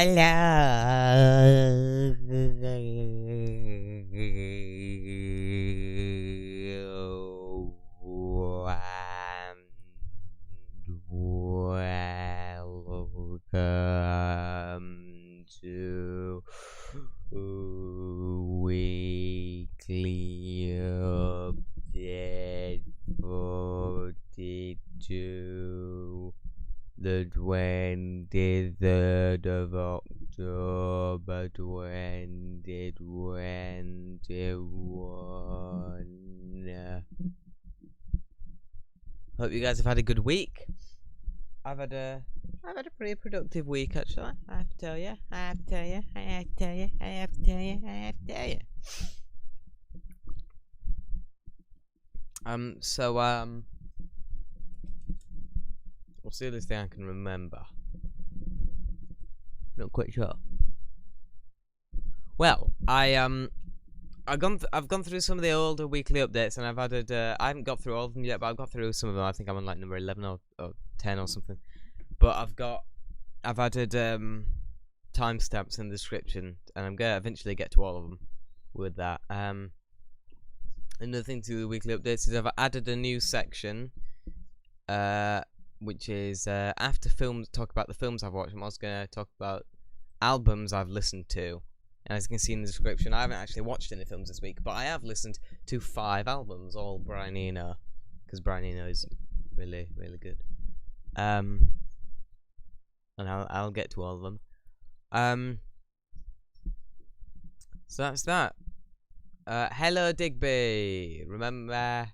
Welcome to weekly update 42, the 23rd of October 2021. Hope you guys have had a good week. I've had a pretty productive week, actually. I have to tell you. What's the other thing I can remember? Not quite sure. Well, I've gone through some of the older weekly updates, and I've added. I haven't got through all of them yet, but I've got through some of them. I think I'm on like number 11 or 10 or something. But I've added timestamps in the description, and I'm gonna eventually get to all of them with that. Another thing to the weekly updates is I've added a new section, which is after films, talk about the films I've watched. I'm also gonna talk about albums I've listened to. And as you can see in the description, I haven't actually watched any films this week, but I have listened to 5 albums, all Brian Eno, because Brian Eno is really, really good. And I'll get to all of them. So that's that. Hello Digby. Remember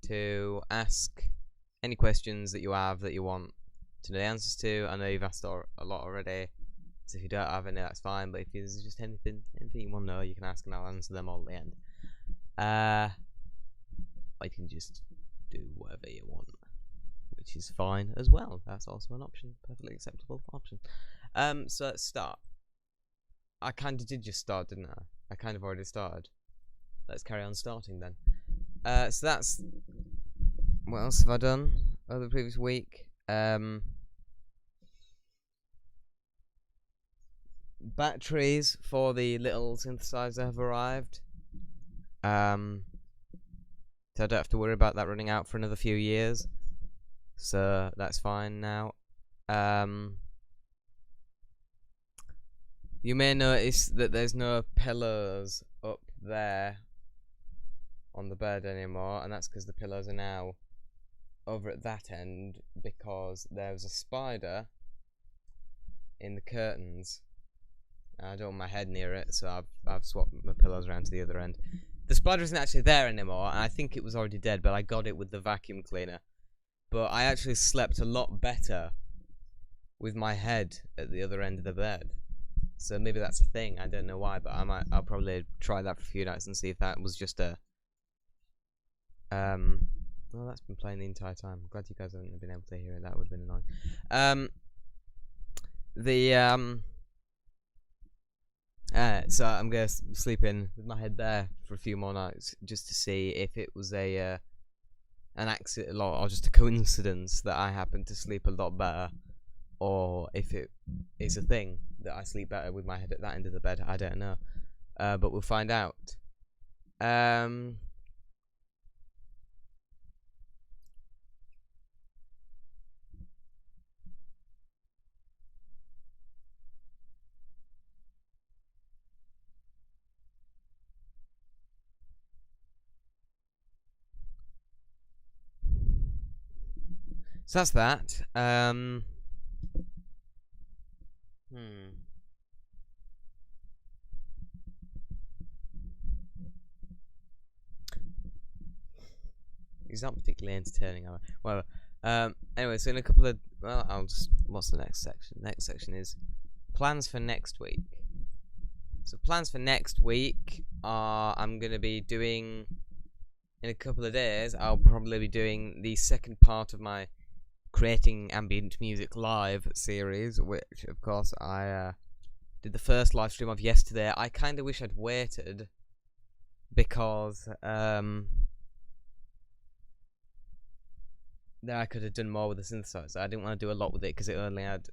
to ask any questions that you have that you want to know the answers to. I know you've asked a lot already, so if you don't have any, that's fine. But if there's just anything you want to know, you can ask, and I'll answer them all at the end. Or you can just do whatever you want, which is fine as well. That's also an option, perfectly acceptable option. So let's start. I kind of did just start, didn't I? I kind of already started. Let's carry on starting then. So that's... What else have I done over the previous week? Batteries for the little synthesizer have arrived. So I don't have to worry about that running out for another few years. So that's fine now. You may notice that there's no pillows up there on the bed anymore, and that's because the pillows are now over at that end, because there was a spider in the curtains. I don't want my head near it, so I've swapped my pillows around to the other end. The spider isn't actually there anymore, and I think it was already dead, but I got it with the vacuum cleaner. But I actually slept a lot better with my head at the other end of the bed. So maybe that's a thing. I don't know why, but I'll probably try that for a few nights and see if that was just a well, that's been playing the entire time. I'm glad you guys haven't been able to hear it. That would have been annoying. So I'm gonna sleep in with my head there for a few more nights, just to see if it was an accident or just a coincidence that I happened to sleep a lot better, or if it is a thing that I sleep better with my head at that end of the bed. I don't know, but we'll find out. So that's that. He's not particularly entertaining, are we? Well, anyway, so in a couple of... Well, what's the next section? Next section is plans for next week. So plans for next week are... I'm going to be doing... In a couple of days, I'll probably be doing the second part of my Creating Ambient Music Live series, which, of course, I did the first live stream of yesterday. I kind of wish I'd waited, because then I could have done more with the synthesizer. I didn't want to do a lot with it because it only had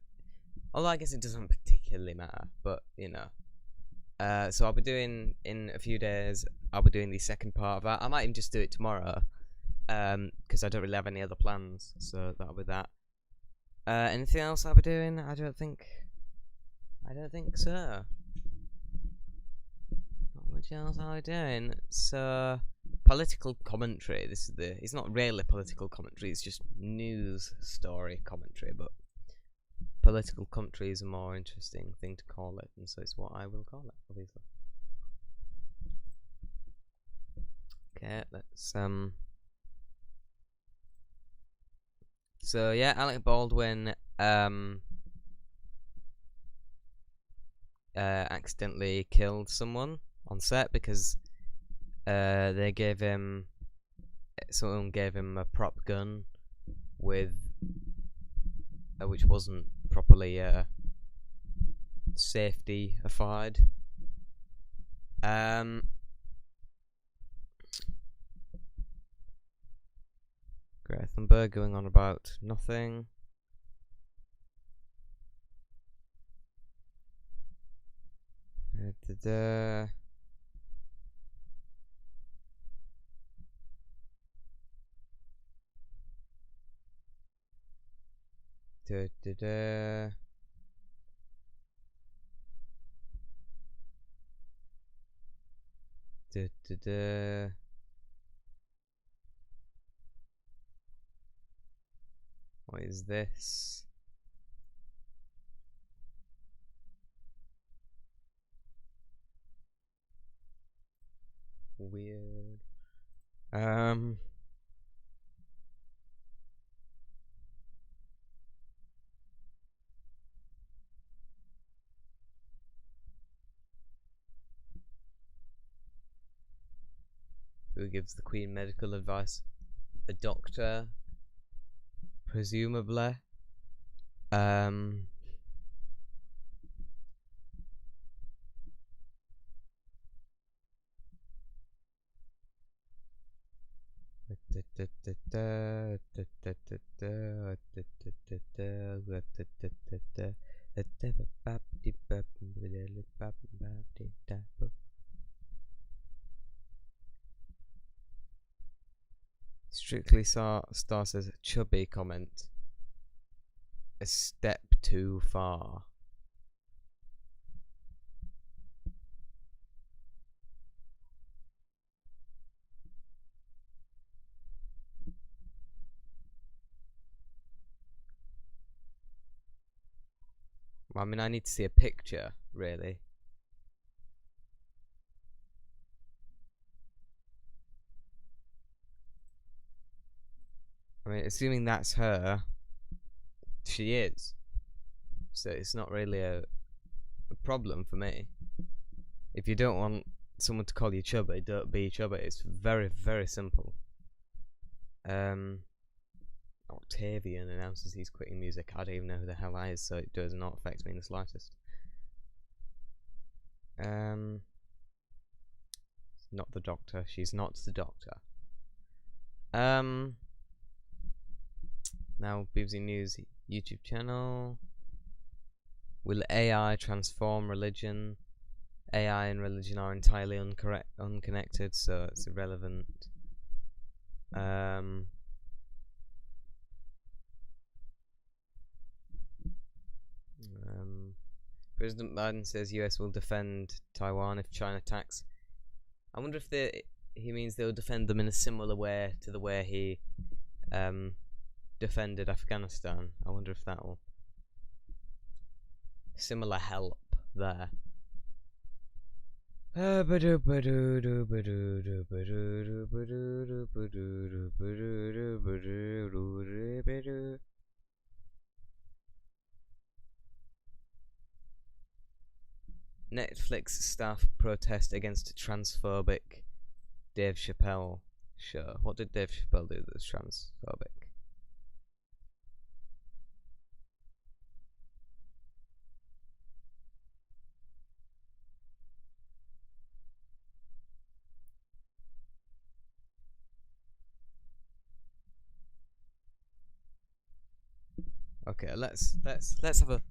Although I guess it doesn't particularly matter, but you know. So I'll be doing in a few days. I'll be doing the second part of that. I might even just do it tomorrow, because I don't really have any other plans. So that'll be that. Anything else I'll be doing? I don't think so. Not much else I'll be doing. So political commentary. It's not really political commentary. It's just news story commentary, but. Political commentary is a more interesting thing to call it, and so it's what I will call it, obviously. Okay, let's So yeah, Alec Baldwin accidentally killed someone on set because someone gave him a prop gun with which wasn't properly safety affied. Greta Thunberg going on about nothing. What is this? Weird. Who gives the Queen medical advice? A doctor, presumably. Strictly Star says chubby comment. A step too far. Well, I mean, I need to see a picture, really. I mean, assuming that's her, she is. So it's not really a problem for me. If you don't want someone to call you chubby, don't be chubby. It's very, very simple. Octavian announces he's quitting music. I don't even know who the hell that is, so it does not affect me in the slightest. Not the doctor. She's not the doctor. Now BBC News YouTube channel. Will AI transform religion? AI and religion are entirely unconnected, so it's irrelevant. President Biden says US will defend Taiwan if China attacks. I wonder if he means they'll defend them in a similar way to the way he defended Afghanistan. I wonder if that will similar help there. Netflix staff protest against transphobic Dave Chappelle show. What did Dave Chappelle do that was transphobic? Okay, let's have a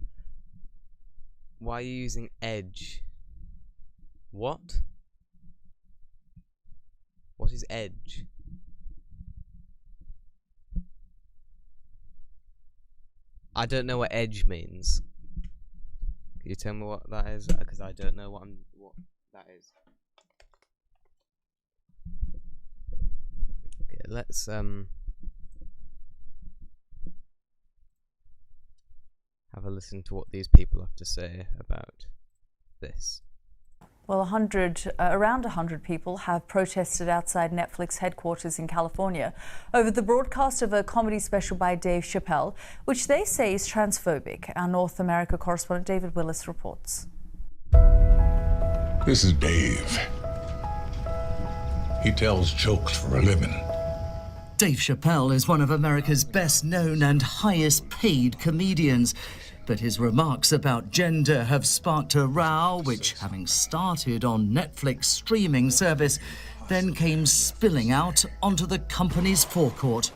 Why are you using edge? What? What is edge? I don't know what edge means. Can you tell me what that is? Because I don't know what that is. Okay, let's have a listen to what these people have to say about this. Well, around 100 people have protested outside Netflix headquarters in California over the broadcast of a comedy special by Dave Chappelle, which they say is transphobic. Our North America correspondent David Willis reports. This is Dave. He tells jokes for a living. Dave Chappelle is one of America's best-known and highest-paid comedians. But his remarks about gender have sparked a row, which, having started on Netflix streaming service, then came spilling out onto the company's forecourt.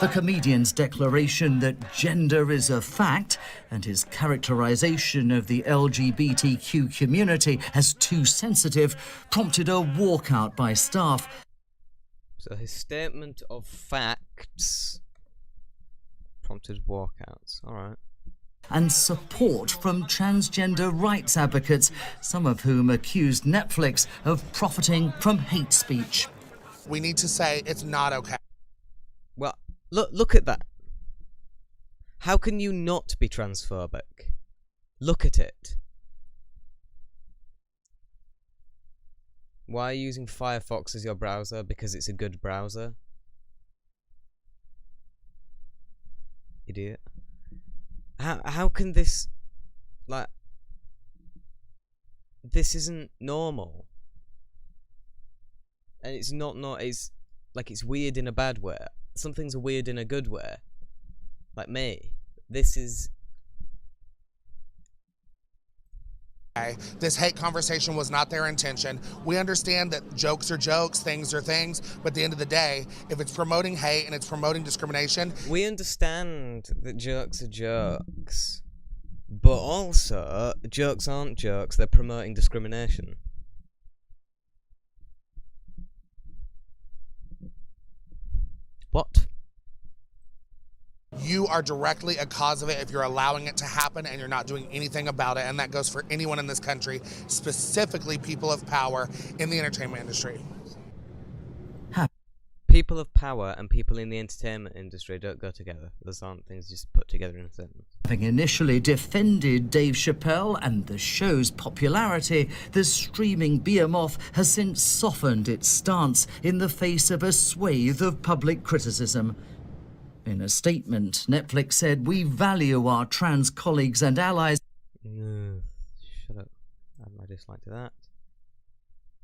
The comedian's declaration that gender is a fact and his characterization of the LGBTQ community as too sensitive prompted a walkout by staff. So his statement of facts prompted walkouts. All right. And support from transgender rights advocates, some of whom accused Netflix of profiting from hate speech. We need to say it's not okay. Well, look at that. How can you not be transphobic? Look at it. Why are you using Firefox as your browser? Because it's a good browser? Idiot. How can this, like, this isn't normal. And it's it's like it's weird in a bad way. Some things are weird in a good way. Like me. This is... This hate conversation was not their intention. We understand that jokes are jokes, things are things, but at the end of the day, if it's promoting hate and it's promoting discrimination... We understand that jokes are jokes, but also, jokes aren't jokes, they're promoting discrimination. What? You are directly a cause of it if you're allowing it to happen and you're not doing anything about it, and that goes for anyone in this country, specifically people of power in the entertainment industry. People of power and people in the entertainment industry don't go together. Those aren't things just put together in a sentence. Having initially defended Dave Chappelle and the show's popularity, the streaming behemoth has since softened its stance in the face of a swathe of public criticism. In a statement, Netflix said, "We value our trans colleagues and allies." Shut up. Add my dislike to that.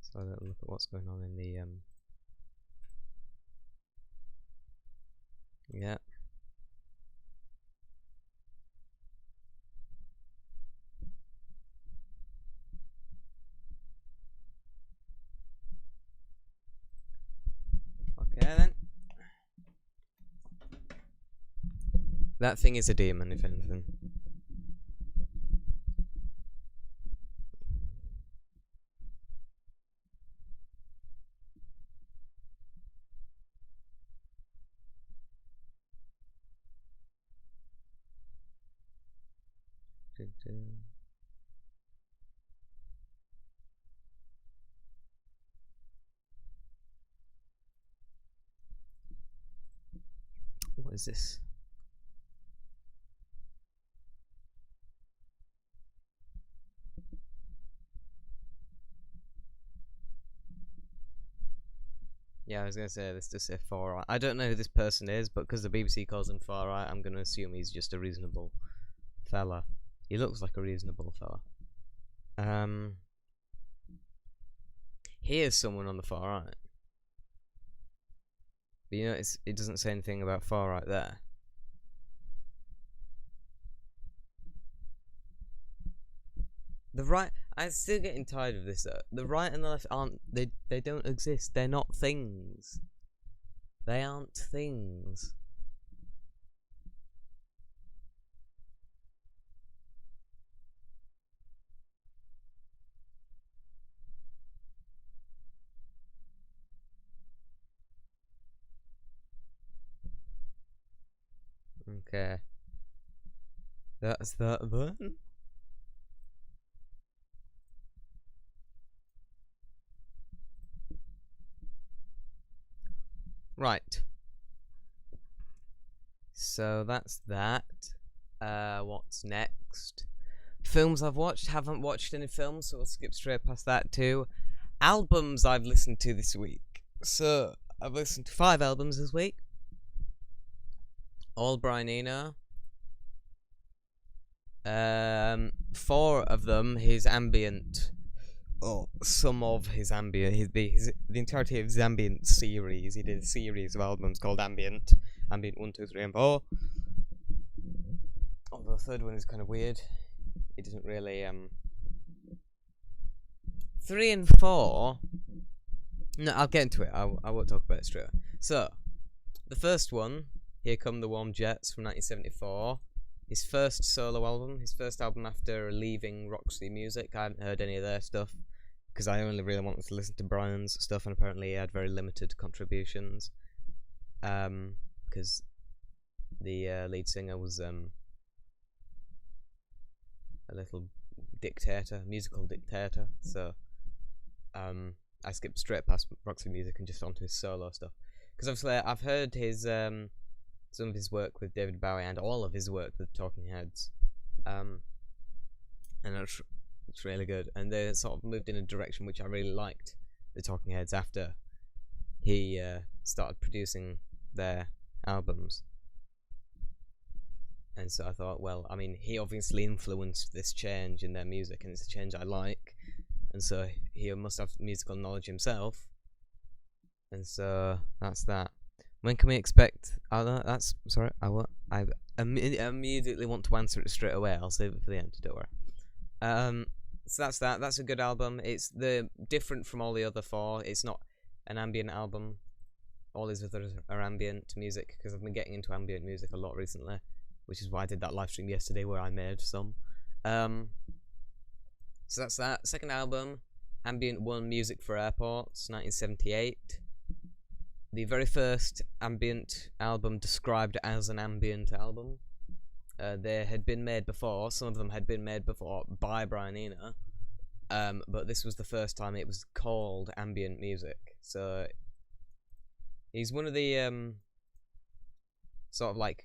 So I'll look at what's going on in the yeah. Okay then. That thing is a demon, if anything. What is this? Yeah, I was gonna say this to say far right. I don't know who this person is, but because the BBC calls him far right, I'm gonna assume he's just a reasonable fella. He looks like a reasonable fella. Here's someone on the far right. But you know, it doesn't say anything about far right there. The right, I'm still getting tired of this though. The right and the left aren't, they don't exist. They're not things. They aren't things. Okay. That's that then. Right. So that's that. What's next? Films I've watched. Haven't watched any films, so we'll skip straight past that too. Albums I've listened to this week. So I've listened to 5 albums this week. All Brian Eno. 4 of them his ambient. Oh, some of his ambient. The entirety of his ambient series. He did a series of albums called Ambient. Ambient 1, 2, 3, and 4. Although the third one is kind of weird. It doesn't really 3 and 4. No, I'll get into it. I won't talk about it straight away. So, the first one, Here Come the Warm Jets from 1974. His first solo album. His first album after leaving Roxy Music. I haven't heard any of their stuff because I only really wanted to listen to Brian's stuff, and apparently he had very limited contributions. Because the lead singer was a little dictator, musical dictator. So I skipped straight past Roxy Music and just onto his solo stuff. Because obviously I've heard his some of his work with David Bowie and all of his work with Talking Heads, and it's really good. And they sort of moved in a direction which I really liked, the Talking Heads, after he started producing their albums. And so I thought, well, I mean, he obviously influenced this change in their music, and it's a change I like, and so he must have musical knowledge himself. And so that's that. When can we expect? That's sorry. I immediately want to answer it straight away. I'll save it for the end. Don't worry. So that's that. That's a good album. It's different from all the other 4. It's not an ambient album. All his others are ambient music, because I've been getting into ambient music a lot recently, which is why I did that live stream yesterday where I made some. So that's that. Second album, Ambient 1, Music for Airports, 1978. The very first ambient album described as an ambient album. They had been made before. Some of them had been made before by Brian Eno. But this was the first time it was called ambient music. So he's one of the sort of like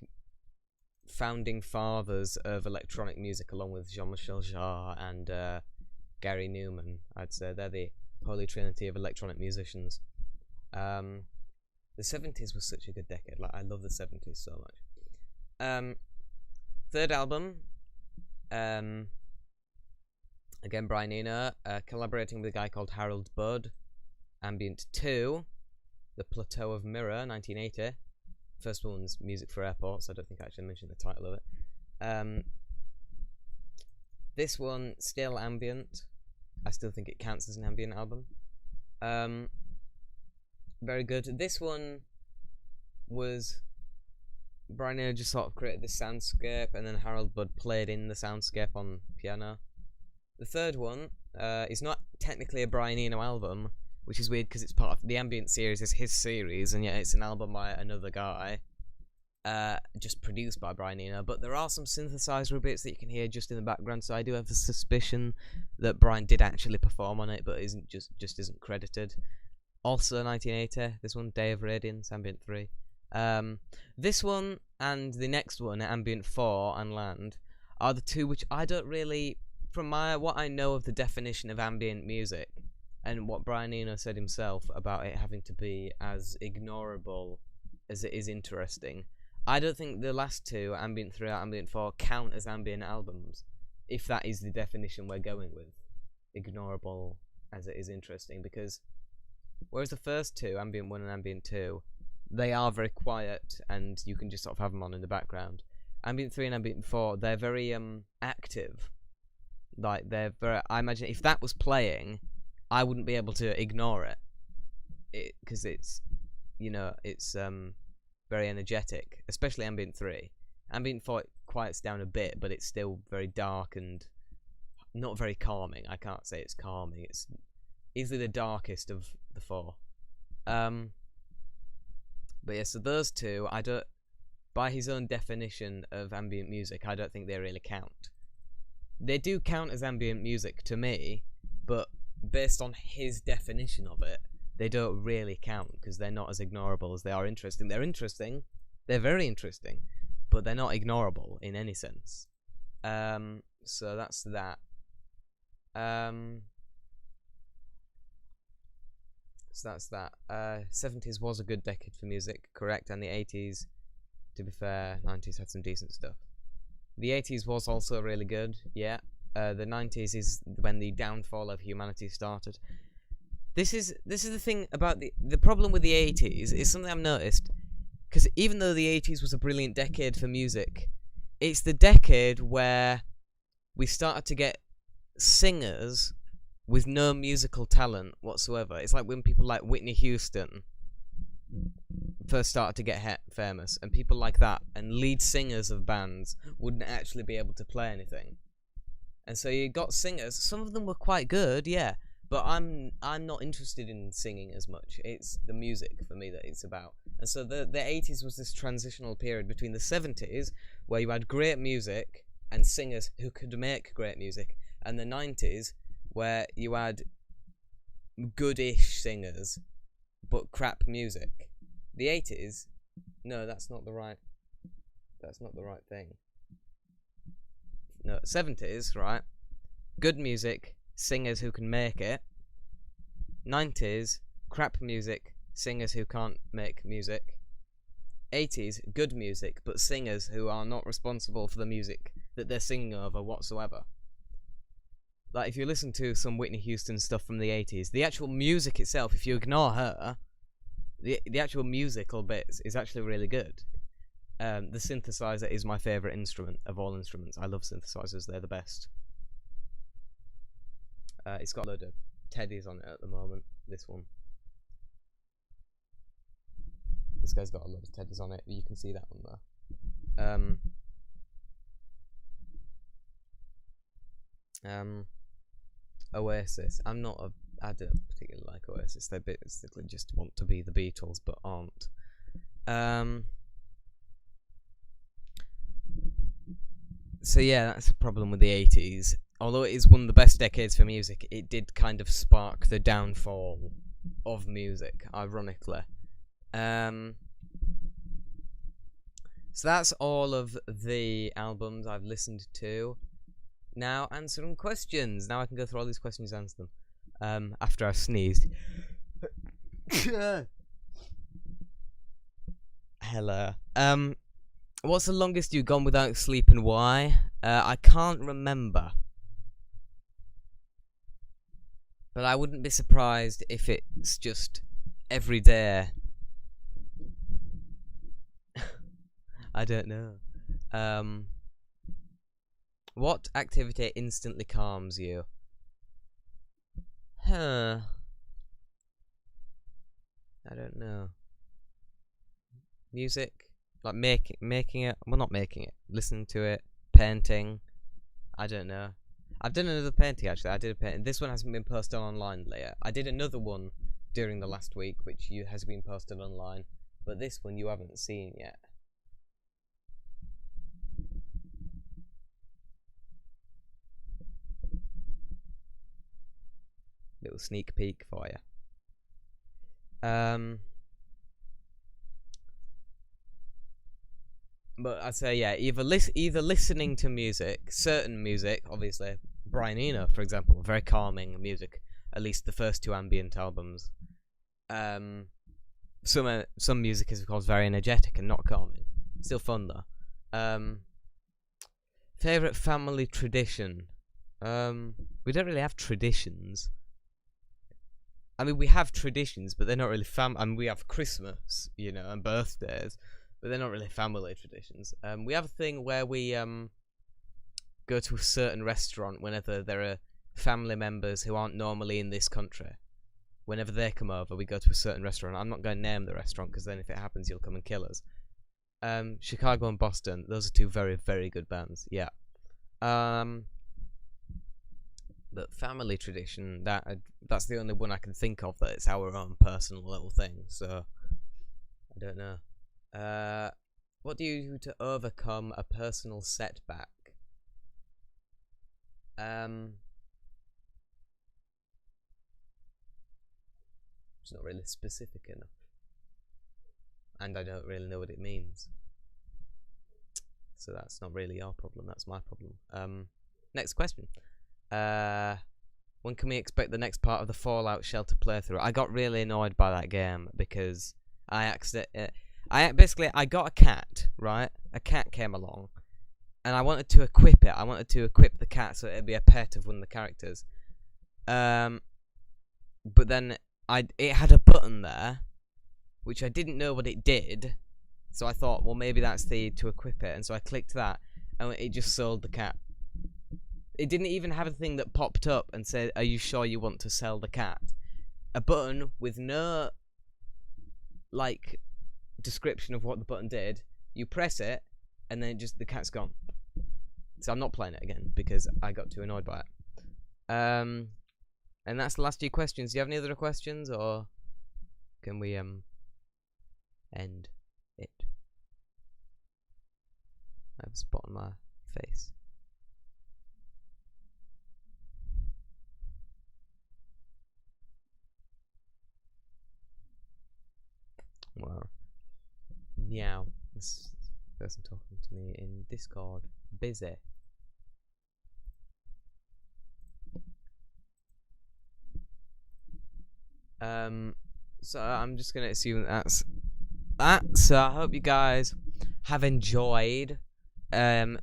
founding fathers of electronic music, along with Jean-Michel Jarre and Gary Newman. I'd say they're the holy trinity of electronic musicians. The 70s was such a good decade. Like, I love the 70s so much. Third album, again Brian Eno, collaborating with a guy called Harold Budd. Ambient 2, The Plateau of Mirror, 1980. First one's Music for Airports. I don't think I actually mentioned the title of it. This one, still ambient. I still think it counts as an ambient album. Very good. This one was Brian Eno just sort of created this soundscape, and then Harold Budd played in the soundscape on piano. The third one is not technically a Brian Eno album, which is weird because it's part of the ambient series. Is his series, and yet it's an album by another guy, just produced by Brian Eno. But there are some synthesizer bits that you can hear just in the background, so I do have a suspicion that Brian did actually perform on it, but isn't just isn't credited. Also 1980, this one, Day of Radiance, Ambient 3. This one and the next one, Ambient 4 and Land, are the two which I don't really, from what I know of the definition of ambient music, and what Brian Eno said himself about it having to be as ignorable as it is interesting, I don't think the last two, Ambient 3 and Ambient 4, count as ambient albums, if that is the definition we're going with. Ignorable as it is interesting, because whereas the first two, Ambient 1 and Ambient 2, they are very quiet and you can just sort of have them on in the background. Ambient 3 and Ambient 4, they're very active. Like, they're very, I imagine if that was playing, I wouldn't be able to ignore it. Because it's, you know, it's very energetic, especially Ambient 3. Ambient 4 quiets down a bit, but it's still very dark and not very calming. I can't say it's calming. It's easily the darkest of the 4. But yeah, so those two, I don't by his own definition of ambient music, I don't think they really count. They do count as ambient music to me, but based on his definition of it, they don't really count because they're not as ignorable as they are interesting. They're interesting, they're very interesting, but they're not ignorable in any sense. So that's that. So that's that. 70s was a good decade for music, correct, and the 80s, to be fair, 90s had some decent stuff. The 80s was also really good, yeah. The 90s is when the downfall of humanity started. This is the thing about the problem with the 80s is something I've noticed, because even though the 80s was a brilliant decade for music, it's the decade where we started to get singers with no musical talent whatsoever. It's like when people like Whitney Houston first started to get famous, and people like that, and lead singers of bands wouldn't actually be able to play anything. And so you got singers, some of them were quite good, yeah, but I'm not interested in singing as much. It's the music for me that it's about. And so the 80s was this transitional period between the 70s, where you had great music and singers who could make great music, and the 90s, where you had goodish singers but crap music. The 80s, no, that's not the right thing. No, 70s, right? Good music, singers who can make it. 90s, crap music, singers who can't make music. 80s, good music, but singers who are not responsible for the music that they're singing over whatsoever. Like, if you listen to some Whitney Houston stuff from the 80s, the actual music itself, if you ignore her, the actual musical bits is actually really good. The synthesizer is my favourite instrument of all instruments. I love synthesizers, they're the best. It's got a load of teddies on it at the moment, this one. This guy's got a load of teddies on it, you can see that one there. Oasis. I don't particularly like Oasis. They basically just want to be the Beatles, but aren't. So yeah, that's a problem with the 80s. Although it is one of the best decades for music, it did kind of spark the downfall of music, ironically. So that's all of the albums I've listened to. Now answering questions. Now I can go through all these questions and answer them. After I've sneezed. Hello. What's the longest you've gone without sleep and why? I can't remember. But I wouldn't be surprised if it's just every day. I don't know. What activity instantly calms you? I don't know. Music? Like making it? Well, not making it. Listening to it. Painting. I don't know. I've done another painting, actually. I did a painting. This one hasn't been posted online yet. I did another one during the last week, which has been posted online. But this one you haven't seen yet. Little sneak peek for you. But I'd say, yeah, either listening to music, certain music, obviously, Brian Eno, for example, very calming music. At least the first two ambient albums. Some music is, of course, very energetic and not calming. Still fun though. Favorite family tradition. We don't really have traditions. I mean, we have traditions, but they're not really I mean, we have Christmas, you know, and birthdays, but they're not really family traditions. We have a thing where we go to a certain restaurant whenever there are family members who aren't normally in this country. Whenever they come over, we go to a certain restaurant. I'm not going to name the restaurant, because then if it happens, you'll come and kill us. Chicago and Boston, those are two very, very good bands, yeah. But family tradition, that's the only one I can think of that it's our own personal little thing, so I don't know. What do you do to overcome a personal setback? It's not really specific enough. And I don't really know what it means. So that's not really your problem, that's my problem. Next question. When can we expect the next part of the Fallout Shelter playthrough? I got really annoyed by that game because I got a cat, right? A cat came along, and I wanted to equip it. I wanted to equip the cat so it'd be a pet of one of the characters. But then it had a button there, which I didn't know what it did. So I thought, well, maybe that's to equip it, and so I clicked that, and it just sold the cat. It didn't even have a thing that popped up and said, "Are you sure you want to sell the cat?" A button with no like description of what the button did. You press it, and then the cat's gone. So I'm not playing it again because I got too annoyed by it. And that's the last few questions. Do you have any other questions, or can we end it? I have a spot on my face. Well, meow. This person talking to me in Discord. Busy. So I'm just gonna assume that's that. So I hope you guys have enjoyed all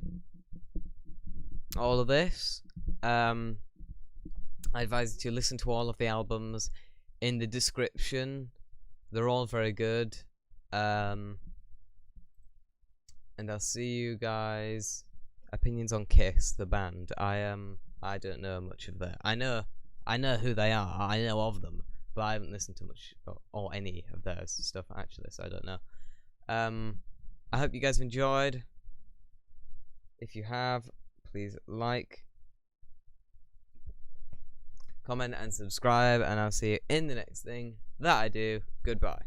of this. I advise you to listen to all of the albums in the description. They're all very good. And I'll see you guys. Opinions on Kiss, the band. I don't know much of that. I know who they are. I know of them, but I haven't listened to much or any of their stuff actually, so I don't know. I hope you guys have enjoyed. If you have, please like, comment, and subscribe, and I'll see you in the next thing that I do. Goodbye.